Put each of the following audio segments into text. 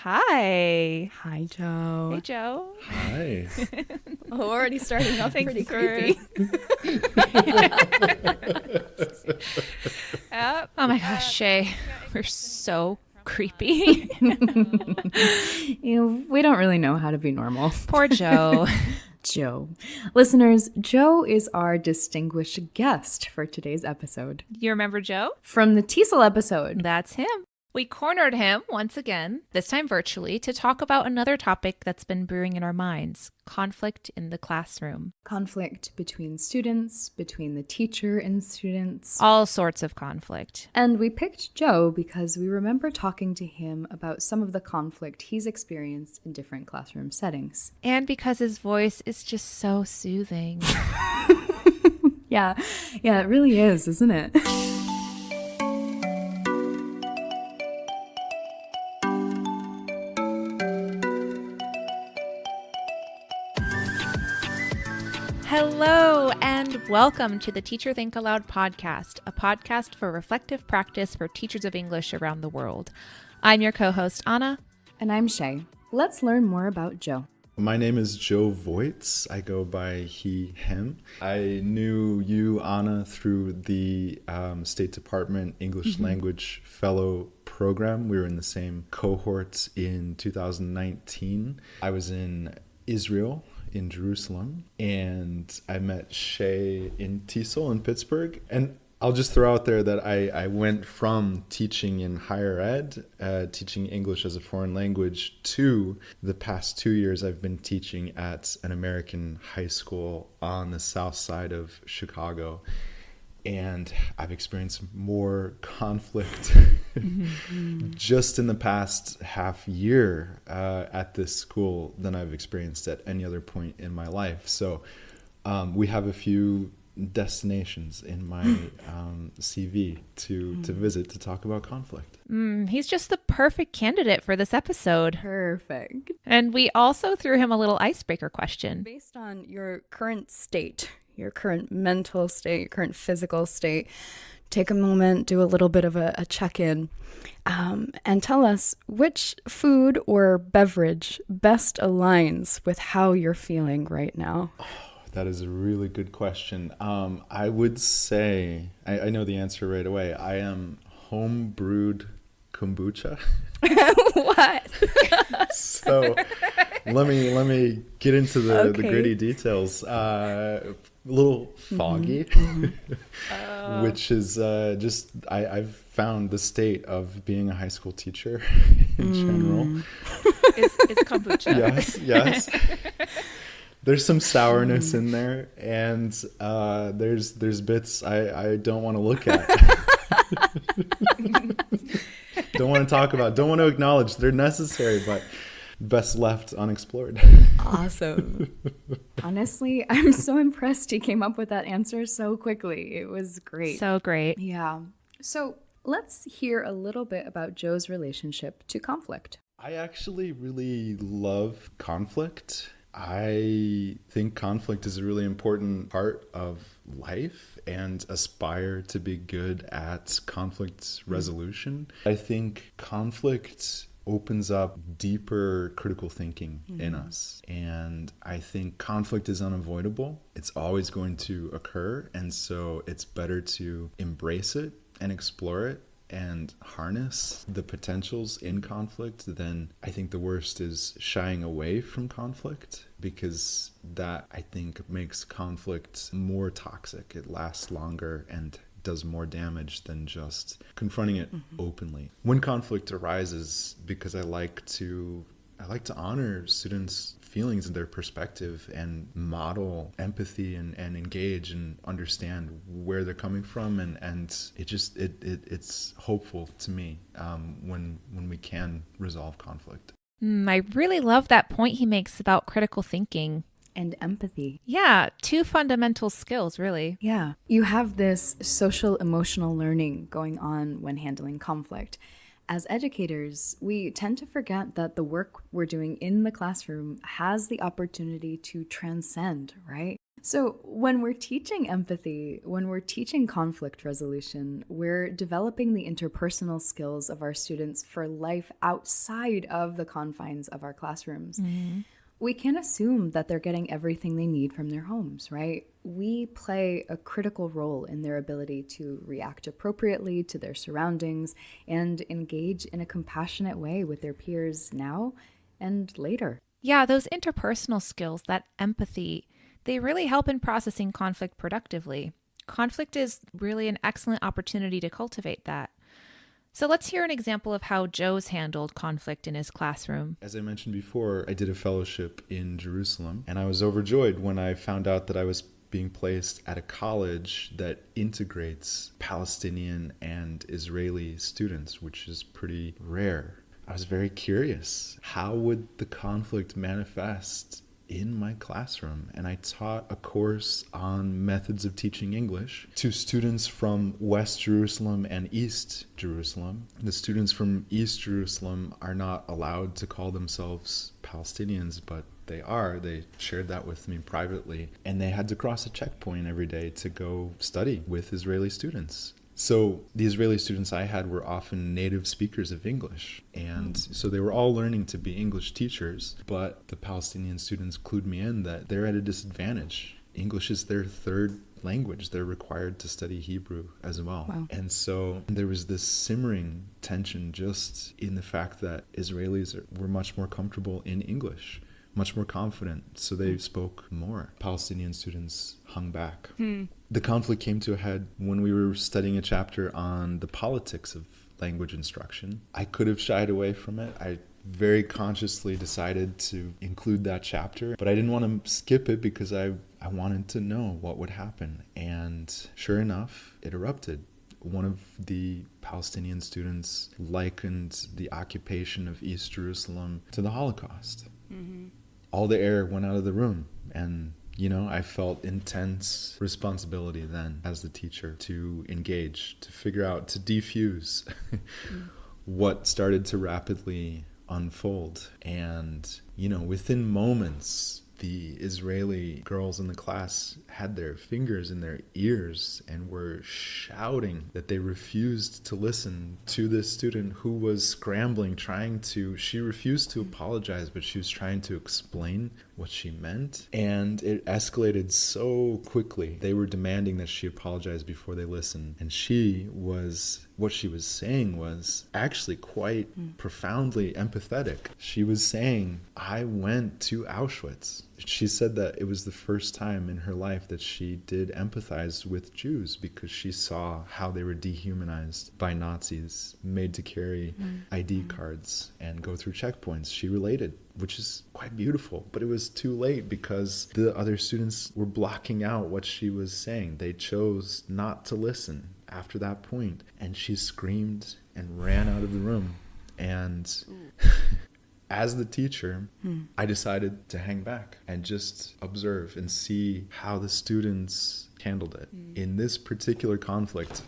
Hi. Hi, Joe. Hey, Joe. Hi. Oh, already starting off pretty creepy. Oh my gosh, Shey. We're so creepy. We don't really know how to be normal. Poor Joe. Joe. Listeners, Joe is our distinguished guest for today's episode. You remember Joe? From the Teasel episode. That's him. We cornered him once again, this time virtually, to talk about another topic that's been brewing in our minds: conflict in the classroom. Conflict between students, between the teacher and students. All sorts of conflict. And we picked Joe because we remember talking to him about some of the conflict he's experienced in different classroom settings. And because his voice is just so soothing. Yeah, it really is, isn't it? Hello, and welcome to the Teacher Think-Aloud podcast, a podcast for reflective practice for teachers of English around the world. I'm your co-host, Anna. And I'm Shey. Let's learn more about Joe. My name is Joe Voigts. I go by he, him. I knew you, Anna, through the State Department English Language Fellow program. We were in the same cohort in 2019. I was in Israel, in Jerusalem, and I met Shey in Teasel in Pittsburgh. And I'll just throw out there that I went from teaching in higher ed, teaching English as a foreign language, to the past 2 years I've been teaching at an American high school on the south side of Chicago. And I've experienced more conflict just in the past half year at this school than I've experienced at any other point in my life. So we have a few destinations in my CV to visit to talk about conflict. He's just the perfect candidate for this episode. Perfect. And we also threw him a little icebreaker question. Based on your current state, your current mental state, your current physical state, take a moment, do a little bit of a check-in, and tell us which food or beverage best aligns with how you're feeling right now. That is a really good question. I would say, I know the answer right away. I am home brewed kombucha. What? So let me get into the gritty details. A little foggy, which is just I've found the state of being a high school teacher in general. Is kombucha. Yes. There's some sourness in there, and there's bits I don't want to look at. Don't want to talk about, don't want to acknowledge. They're necessary, but best left unexplored. Awesome. Honestly, I'm so impressed he came up with that answer so quickly. It was great. So great. Yeah. So let's hear a little bit about Joe's relationship to conflict. I actually really love conflict. I think conflict is a really important part of life and aspire to be good at conflict resolution. I think conflict opens up deeper critical thinking in us. And I think conflict is unavoidable. It's always going to occur. And so it's better to embrace it and explore it and harness the potentials in conflict. Then I think the worst is shying away from conflict, because that, I think, makes conflict more toxic. It lasts longer and does more damage than just confronting it openly. When conflict arises, because I like to honor students' feelings and their perspective and model empathy and engage and understand where they're coming from, and it's hopeful to me when we can resolve conflict. I really love that point he makes about critical thinking. And empathy. Yeah, two fundamental skills, really. Yeah. You have this social emotional learning going on when handling conflict. As educators, we tend to forget that the work we're doing in the classroom has the opportunity to transcend, right? So, when we're teaching empathy, when we're teaching conflict resolution, we're developing the interpersonal skills of our students for life outside of the confines of our classrooms. We can't assume that they're getting everything they need from their homes, right? We play a critical role in their ability to react appropriately to their surroundings and engage in a compassionate way with their peers now and later. Yeah, those interpersonal skills, that empathy, they really help in processing conflict productively. Conflict is really an excellent opportunity to cultivate that. So let's hear an example of how Joe's handled conflict in his classroom. As I mentioned before, I did a fellowship in Jerusalem, and I was overjoyed when I found out that I was being placed at a college that integrates Palestinian and Israeli students, which is pretty rare. I was very curious. How would the conflict manifest in my classroom? And I taught a course on methods of teaching English to students from West Jerusalem and East Jerusalem. The students from East Jerusalem are not allowed to call themselves Palestinians, but they are. They shared that with me privately. And they had to cross a checkpoint every day to go study with Israeli students. So the Israeli students I had were often native speakers of English. And so they were all learning to be English teachers, but the Palestinian students clued me in that they're at a disadvantage. English is their third language. They're required to study Hebrew as well. Wow. And so there was this simmering tension just in the fact that Israelis were much more comfortable in English, much more confident, so they spoke more. Palestinian students hung back. The conflict came to a head when we were studying a chapter on the politics of language instruction. I could have shied away from it. I very consciously decided to include that chapter, but I didn't want to skip it because I wanted to know what would happen. And sure enough, it erupted. One of the Palestinian students likened the occupation of East Jerusalem to the Holocaust. All the air went out of the room, and I felt intense responsibility then as the teacher to engage, to figure out, to defuse what started to rapidly unfold. And within moments, the Israeli girls in the class had their fingers in their ears and were shouting that they refused to listen to this student who was scrambling, she refused to apologize, but she was trying to explain what she meant. And it escalated so quickly. They were demanding that she apologize before they listened. And what she was saying was actually quite profoundly empathetic. She was saying, I went to Auschwitz. She said that it was the first time in her life that she did empathize with Jews because she saw how they were dehumanized by Nazis, made to carry ID cards and go through checkpoints. She related, which is quite beautiful, but it was too late because the other students were blocking out what she was saying. They chose not to listen after that point, and she screamed and ran out of the room. And as the teacher, I decided to hang back and just observe and see how the students handled it. In this particular conflict,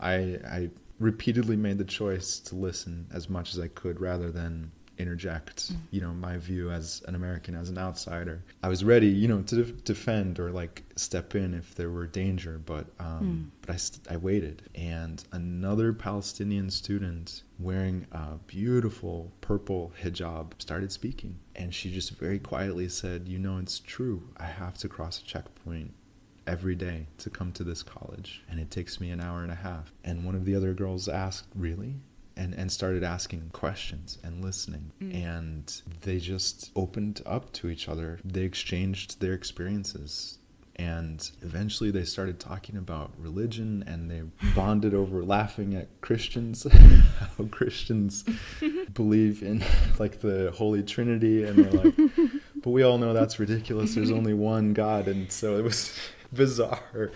I repeatedly made the choice to listen as much as I could rather than interject, my view as an American, as an outsider. I was ready, to defend or step in if there were danger, but I waited. And another Palestinian student wearing a beautiful purple hijab started speaking. And she just very quietly said, it's true. I have to cross a checkpoint every day to come to this college, and it takes me an hour and a half. And one of the other girls asked, really? And started asking questions and listening. And they just opened up to each other. They exchanged their experiences. And eventually they started talking about religion, and they bonded over laughing at Christians, how Christians believe in the Holy Trinity. And they're like, but we all know that's ridiculous. There's only one God. And so it was bizarre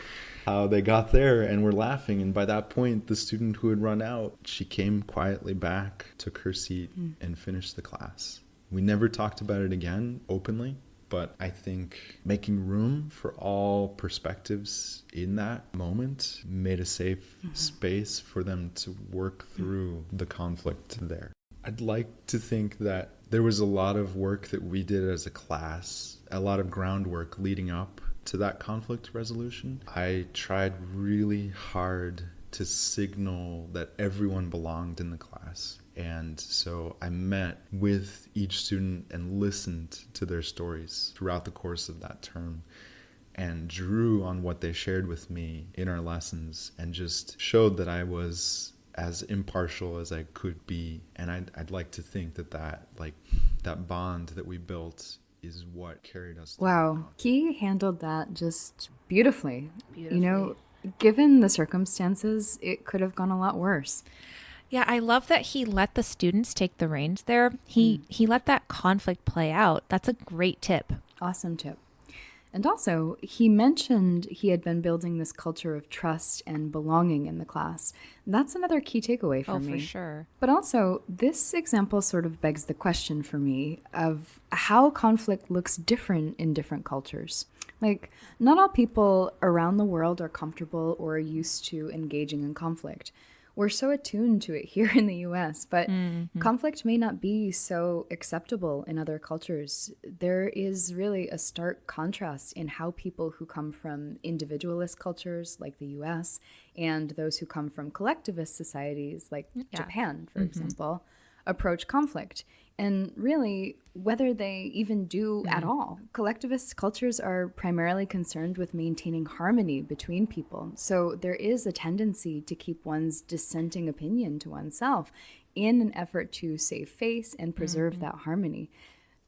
how they got there and were laughing. And by that point, the student who had run out, she came quietly back, took her seat, and finished the class. We never talked about it again openly, but I think making room for all perspectives in that moment made a safe space for them to work through the conflict there. I'd like to think that there was a lot of work that we did as a class, a lot of groundwork leading up to that conflict resolution. I tried really hard to signal that everyone belonged in the class. And so I met with each student and listened to their stories throughout the course of that term and drew on what they shared with me in our lessons and just showed that I was as impartial as I could be. And I'd like to think that bond that we built is what carried us through. Wow, he handled that just beautifully. You know, given the circumstances, it could have gone a lot worse. Yeah, I love that he let the students take the reins there. He let that conflict play out. That's a great tip. Awesome tip. And also, he mentioned he had been building this culture of trust and belonging in the class. That's another key takeaway for me. Oh, for sure. But also, this example sort of begs the question for me of how conflict looks different in different cultures. Like, not all people around the world are comfortable or used to engaging in conflict. We're so attuned to it here in the US, but conflict may not be so acceptable in other cultures. There is really a stark contrast in how people who come from individualist cultures like the US and those who come from collectivist societies like Japan, for example, approach conflict. And really, whether they even do at all. Collectivist cultures are primarily concerned with maintaining harmony between people. So there is a tendency to keep one's dissenting opinion to oneself in an effort to save face and preserve that harmony.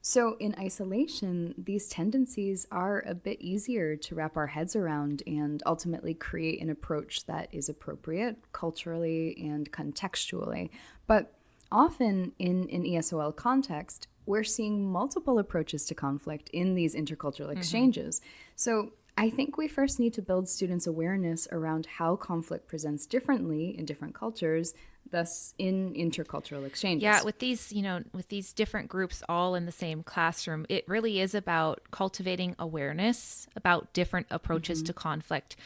So in isolation, these tendencies are a bit easier to wrap our heads around and ultimately create an approach that is appropriate culturally and contextually. But often in an ESOL context, we're seeing multiple approaches to conflict in these intercultural exchanges. So I think we first need to build students' awareness around how conflict presents differently in different cultures, thus in intercultural exchanges. Yeah, with these different groups all in the same classroom, it really is about cultivating awareness about different approaches to conflict.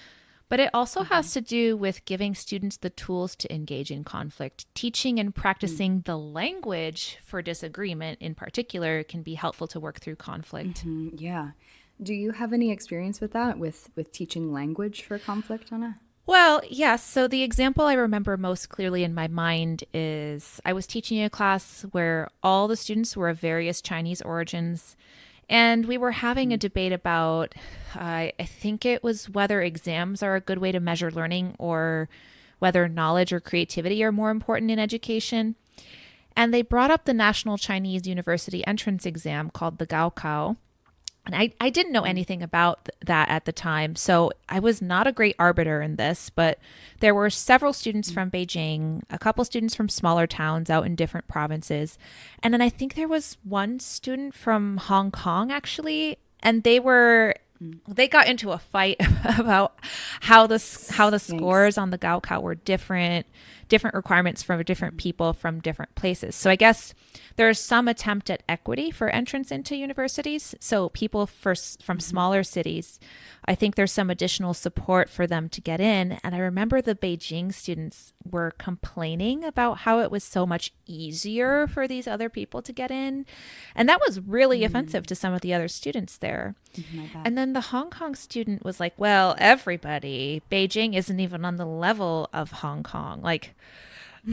But it also has to do with giving students the tools to engage in conflict. Teaching and practicing the language for disagreement in particular can be helpful to work through conflict. Yeah. Do you have any experience with that, with teaching language for conflict, Anna? Well, yes. So the example I remember most clearly in my mind is I was teaching a class where all the students were of various Chinese origins. And we were having a debate about, I think it was whether exams are a good way to measure learning or whether knowledge or creativity are more important in education. And they brought up the National Chinese University entrance exam called the Gaokao. And I didn't know anything about that at the time, so I was not a great arbiter in this, but there were several students from Beijing, a couple students from smaller towns out in different provinces, and then I think there was one student from Hong Kong, actually, and they got into a fight about how the scores on the Gaokao were different requirements from different people from different places. So I guess there's some attempt at equity for entrance into universities. So people from smaller cities, I think there's some additional support for them to get in. And I remember the Beijing students were complaining about how it was so much easier for these other people to get in. And that was really offensive to some of the other students there. And then the Hong Kong student was like, well, Beijing isn't even on the level of Hong Kong. Like,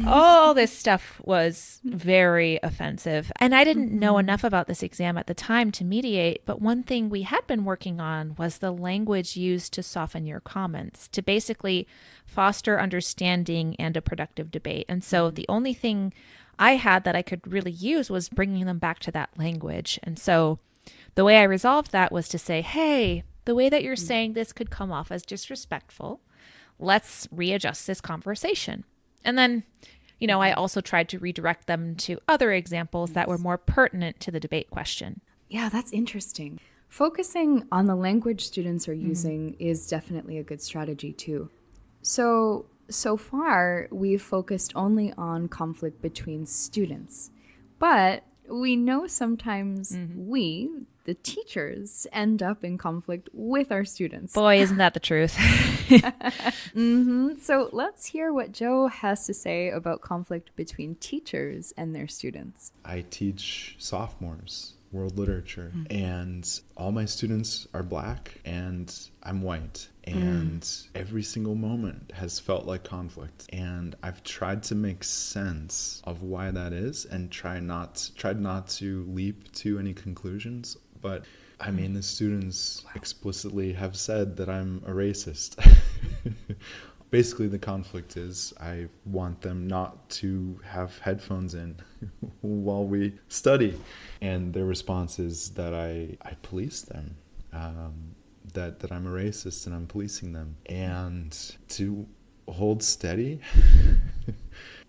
all this stuff was very offensive. And I didn't know enough about this exam at the time to mediate, but one thing we had been working on was the language used to soften your comments, to basically foster understanding and a productive debate. And so the only thing I had that I could really use was bringing them back to that language. And so the way I resolved that was to say, hey, the way that you're saying this could come off as disrespectful. Let's readjust this conversation. And then, I also tried to redirect them to other examples that were more pertinent to the debate question. Yeah, that's interesting. Focusing on the language students are using is definitely a good strategy too. So far, we've focused only on conflict between students. But we know sometimes we, the teachers, end up in conflict with our students. Boy, isn't that the truth? So let's hear what Joe has to say about conflict between teachers and their students. I teach sophomores, world literature. And all my students are Black and I'm white. And every single moment has felt like conflict. And I've tried to make sense of why that is and tried not to leap to any conclusions. But I mean, the students explicitly have said that I'm a racist. Basically, the conflict is I want them not to have headphones in while we study. And their response is that I police them, that I'm a racist and I'm policing them. And to hold steady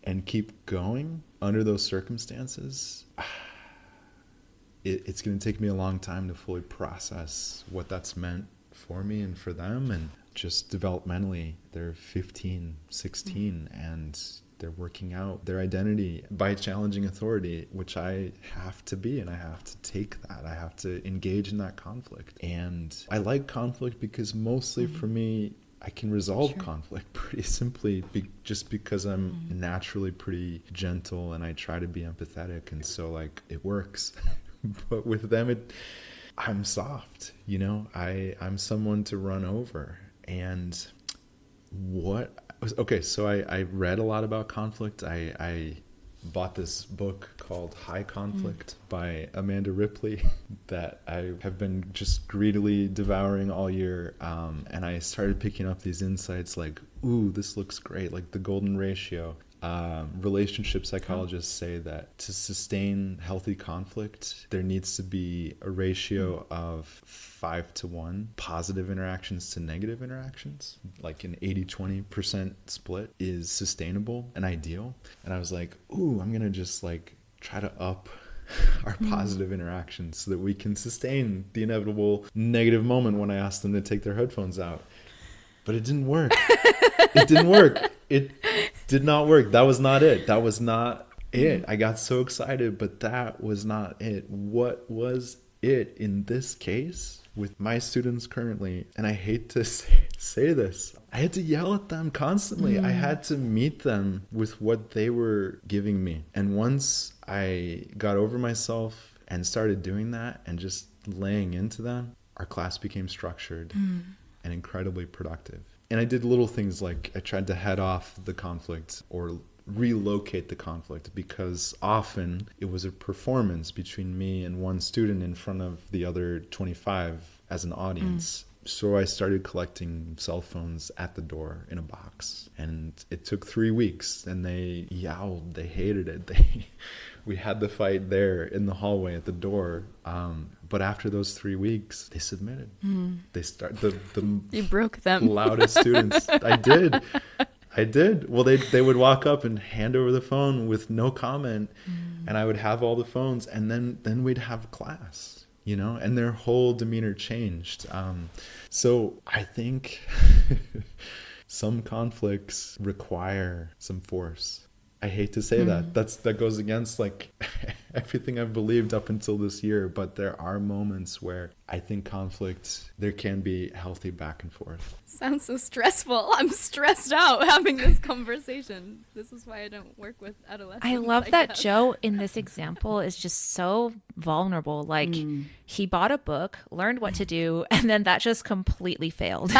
and keep going under those circumstances, it's going to take me a long time to fully process what that's meant for me and for them. And just developmentally, they're 15, 16, and they're working out their identity by challenging authority, which I have to be, and I have to take that. I have to engage in that conflict. And I like conflict because mostly for me, I can resolve conflict pretty simply just because I'm naturally pretty gentle and I try to be empathetic. And so like it works. But with them, I'm soft, you know, I'm someone to run over. And so I read a lot about conflict. I bought this book called High Conflict by Amanda Ripley that I have been just greedily devouring all year. And I started picking up these insights like, ooh, this looks great, like the golden ratio. Relationship psychologists say that to sustain healthy conflict, there needs to be a ratio of 5-1 positive interactions to negative interactions. Like an 80-20% split is sustainable and ideal. And I was like, ooh, I'm going to just like try to up our positive interactions so that we can sustain the inevitable negative moment when I ask them to take their headphones out. But it didn't work. It didn't work. It did not work. That was not it. That was not it. I got so excited, but that was not it. What was it in this case with my students currently? And I hate to say this. I had to yell at them constantly. I had to meet them with what they were giving me. And once I got over myself and started doing that and just laying into them, our class became structured and incredibly productive. And I did little things like I tried to head off the conflict or relocate the conflict because often it was a performance between me and one student in front of the other 25 as an audience. So I started collecting cell phones at the door in a box. And it took 3 weeks and they yowled, they hated it. We had the fight there in the hallway at the door. But after those 3 weeks, they submitted. They start the You broke them. loudest students. I did. Well, they would walk up and hand over the phone with no comment, and I would have all the phones, and then we'd have class, you know, and their whole demeanor changed. So I think some conflicts require some force. I hate to say that. That goes against like everything I've believed up until this year, but there are moments where I think conflict, there can be healthy back and forth. Sounds so stressful. I'm stressed out having this conversation. This is why I don't work with adolescents. I love that Joe in this example is just so vulnerable. Like he bought a book, learned what to do, and then that just completely failed.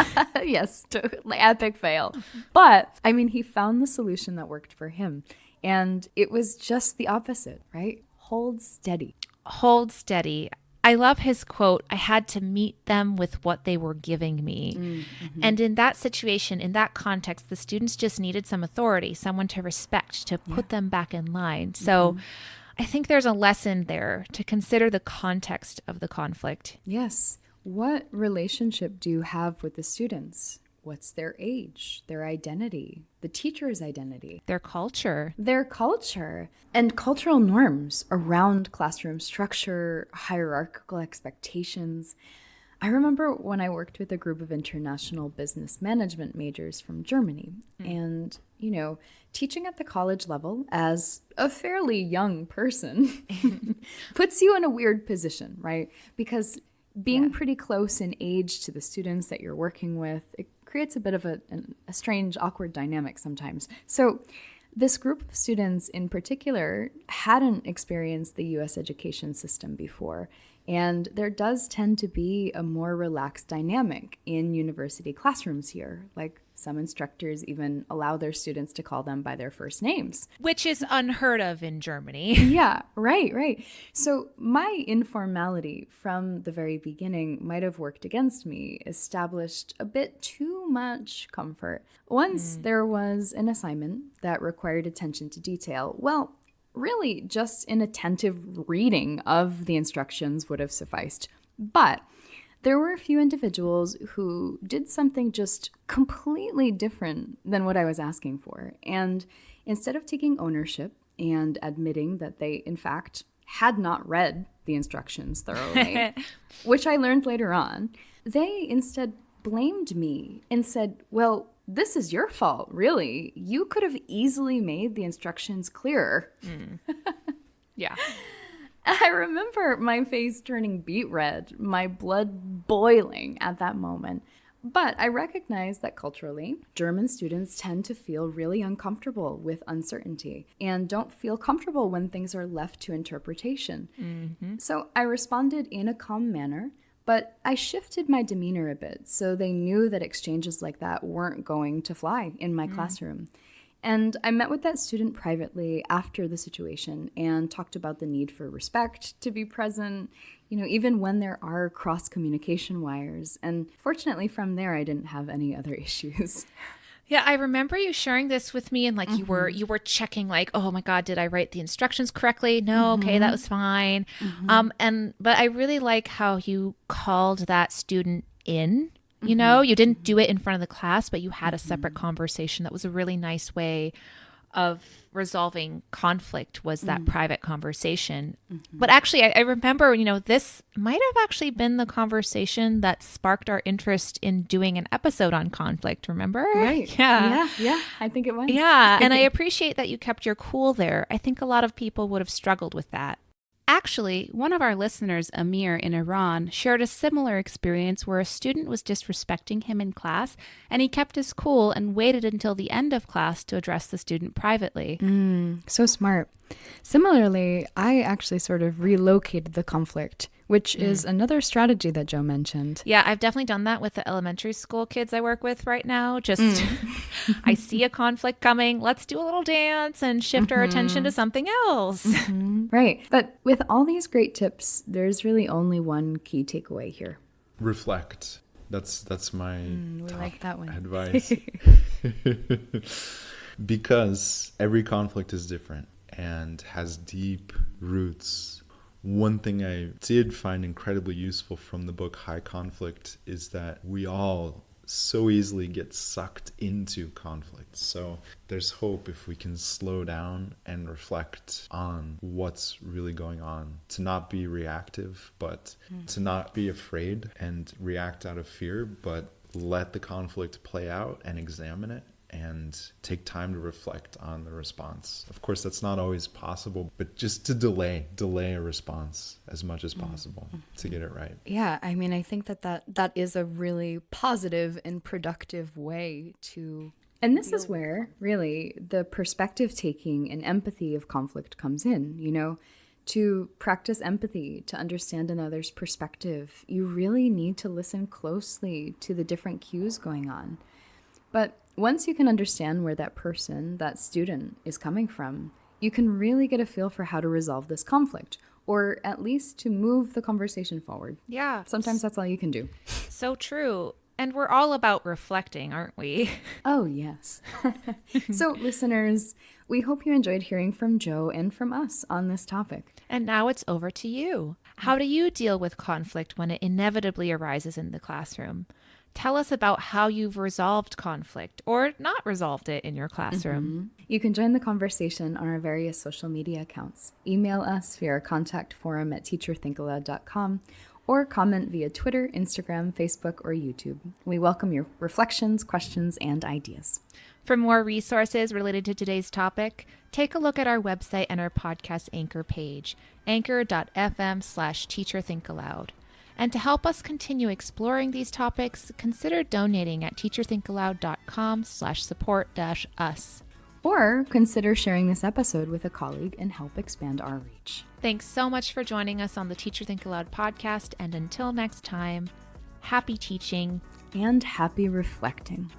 Yes, totally epic fail. But I mean, he found the solution that worked for him. And it was just the opposite, right? Hold steady. Hold steady. I love his quote, I had to meet them with what they were giving me. And in that situation, in that context, the students just needed some authority, someone to respect, to put them back in line. So I think there's a lesson there to consider the context of the conflict. Yes. What relationship do you have with the students? What's their age, their identity, the teacher's identity, Their culture. and cultural norms around classroom structure, hierarchical expectations. I remember when I worked with a group of international business management majors from Germany, and, you know, teaching at the college level as a fairly young person puts you in a weird position, right? Because being pretty close in age to the students that you're working with, it creates a bit of a strange, awkward dynamic sometimes. So This group of students in particular hadn't experienced the US education system before, and there does tend to be a more relaxed dynamic in university classrooms here. Like some instructors even allow their students to call them by their first names. Which is unheard of in Germany. Yeah, right. So my informality from the very beginning might have worked against me, established a bit too much comfort. Once there was an assignment that required attention to detail. Well, really just an attentive reading of the instructions would have sufficed. But there were a few individuals who did something just completely different than what I was asking for. And instead of taking ownership and admitting that they, in fact, had not read the instructions thoroughly, which I learned later on, they instead blamed me and said, well, this is your fault, really. You could have easily made the instructions clearer. Yeah. I remember my face turning beet red, my blood boiling at that moment. But I recognize that culturally, German students tend to feel really uncomfortable with uncertainty and don't feel comfortable when things are left to interpretation. So I responded in a calm manner, but I shifted my demeanor a bit so they knew that exchanges like that weren't going to fly in my classroom. And I met with that student privately after the situation and talked about the need for respect, to be present, even when there are cross-communication wires. And fortunately from there, I didn't have any other issues. Yeah, I remember you sharing this with me, and like you were checking, like, oh my God, did I write the instructions correctly? No, okay, that was fine. But I really like how you called that student in. You didn't do it in front of the class, but you had a separate conversation. That was a really nice way of resolving conflict, was that private conversation. But actually, I remember, this might have actually been the conversation that sparked our interest in doing an episode on conflict, remember? Right. Yeah. Yeah, I think it was. Yeah, and I appreciate that you kept your cool there. I think a lot of people would have struggled with that. Actually, one of our listeners, Amir in Iran, shared a similar experience where a student was disrespecting him in class, and he kept his cool and waited until the end of class to address the student privately. So smart. Similarly, I actually sort of relocated the conflict, which is another strategy that Joe mentioned. Yeah, I've definitely done that with the elementary school kids I work with right now. Just, I see a conflict coming. Let's do a little dance and shift our attention to something else. Right. But with all these great tips, there's really only one key takeaway here. Reflect. That's my We top like that one. advice. Because every conflict is different and has deep roots. One thing I did find incredibly useful from the book High Conflict is that we all so easily get sucked into conflict. So there's hope if we can slow down and reflect on what's really going on. To not be reactive, but to not be afraid and react out of fear, but let the conflict play out and examine it and take time to reflect on the response. Of course, that's not always possible, but just to delay a response as much as possible to get it right. Yeah, I mean, I think that is a really positive and productive way to... And this is where, really, the perspective taking and empathy of conflict comes in, To practice empathy, to understand another's perspective, you really need to listen closely to the different cues going on. But once you can understand where that person, that student, is coming from, you can really get a feel for how to resolve this conflict, or at least to move the conversation forward. Yeah. Sometimes that's all you can do. So true. And we're all about reflecting, aren't we? Oh, yes. So, listeners, we hope you enjoyed hearing from Joe and from us on this topic. And now it's over to you. How do you deal with conflict when it inevitably arises in the classroom? Tell us about how you've resolved conflict or not resolved it in your classroom. You can join the conversation on our various social media accounts. Email us via our contact forum at teacherthinkaloud.com or comment via Twitter, Instagram, Facebook, or YouTube. We welcome your reflections, questions, and ideas. For more resources related to today's topic, take a look at our website and our podcast Anchor page, anchor.fm/teacherthinkaloud. And to help us continue exploring these topics, consider donating at teacherthinkaloud.com/support-us. Or consider sharing this episode with a colleague and help expand our reach. Thanks so much for joining us on the Teacher Think Aloud podcast. And until next time, happy teaching and happy reflecting.